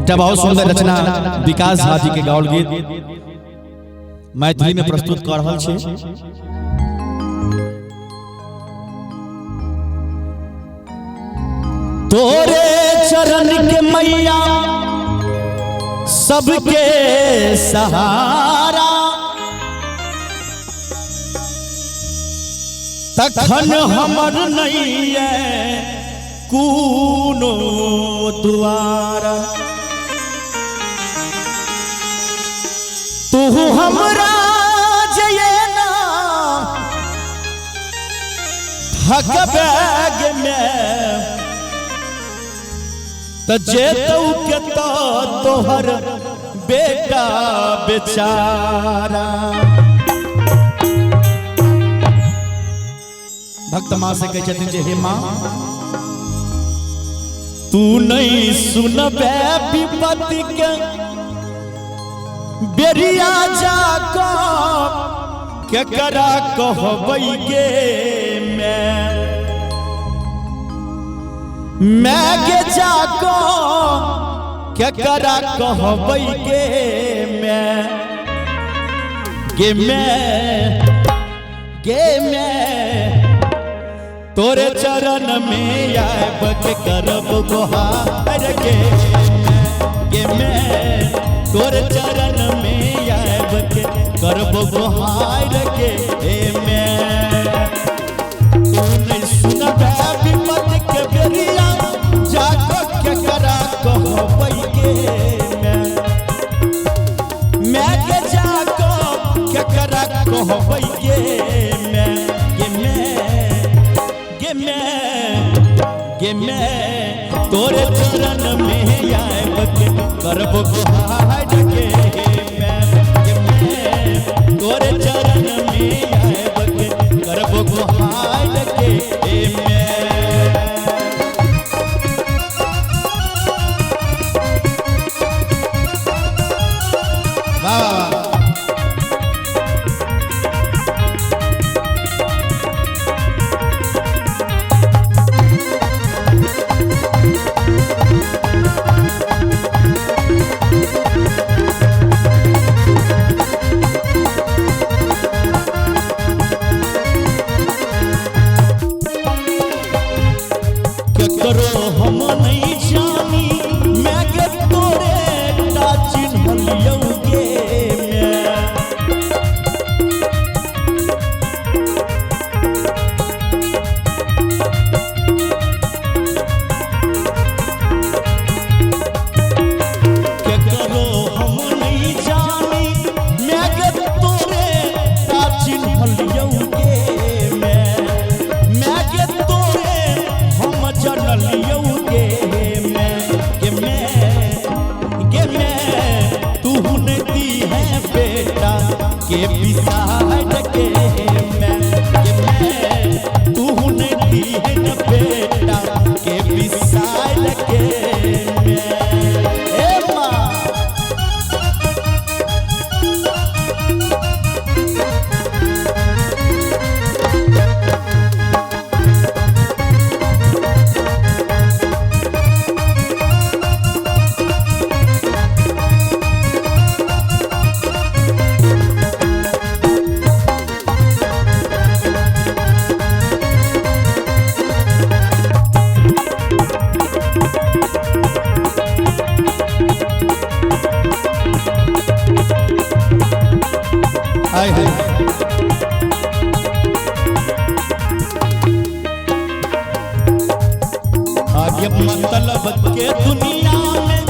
एक बहुत सुंदर रचना विकास झा जी के गाओल गीत मैथिली में प्रस्तुत कर रहल छी। तोरे चरण के मैया सबके सहारा, तखन हमर नैया कूनो द्वारा। तू हमरा जयना थक बैग में जेतौ के तोहर बेटा बेचारा। भक्त माँ से कहे छथिन जे हे माँ तू नहीं सुनबे विपत्ति के बेरिया जाको केकरा कहबै गे मैं गे जाको केकरा कहबै गे मैं तोरे चरण में आब के करब गुहार गे मैं तोरे चरण में आब के करब गुहार गे मैं। तू नहीं सुनबे विपत्ति के बेरिया जाको केकरा कहबै गे मैं के जाको केकरा कहबै गे मैं तोरे चरण में आब के करब गुहार गे मैं तोरे चरण में आब के करब गुहार गे मैं। हम नहीं जानी मैं गे तोरे ता चिन्हलियौ गे केकरो हम नहीं जानी मैं गे तोरे ता चिन्हलियौ गे मैं गे तोरे हम जनलियौ के बिसार के मैं तू नहीं है न बेटा के बिसार के ए माँ। आगे मतलब के दुनिया में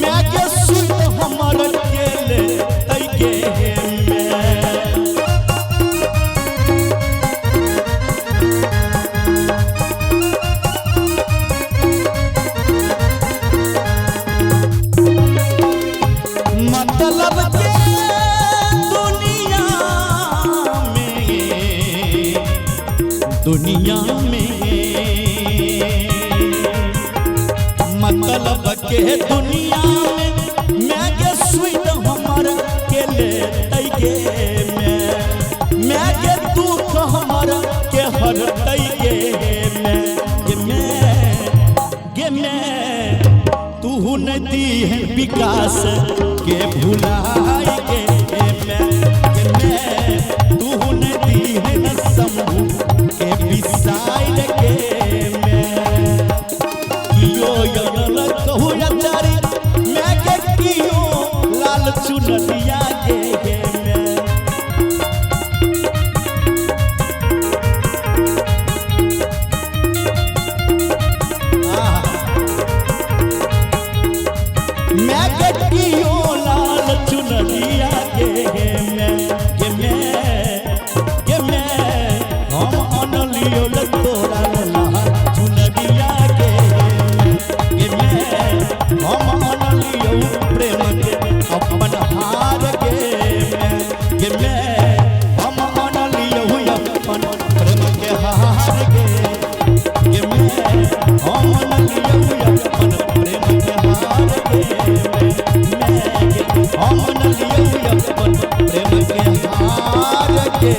मैं के सुन हमर के ले तैके मतलब के दुनिया में मतलब के दुनिया में मैं के स्वीट हमर के ले तैके मैं के दुख हमर के हर तैके मैं तू नहीं दी है विकास के भुलाई के मैं तू न दी है न शंभू के बिसाइल के मैं कियो यगल कहू अचारी मैं के कियो लाल चुनरिया के मैं मैं के कियो लाल चुनरिया के मैं हम अनलियो तोरा लाल चुनरिया के मैं हम अनलियो प्रेम के अपन हार के मैं हम अनलियो अपन प्रेम के हार के मैं हम अनलियो अपन प्रेम के हार के मैं हम अनलियो अपन प्रेम के हार के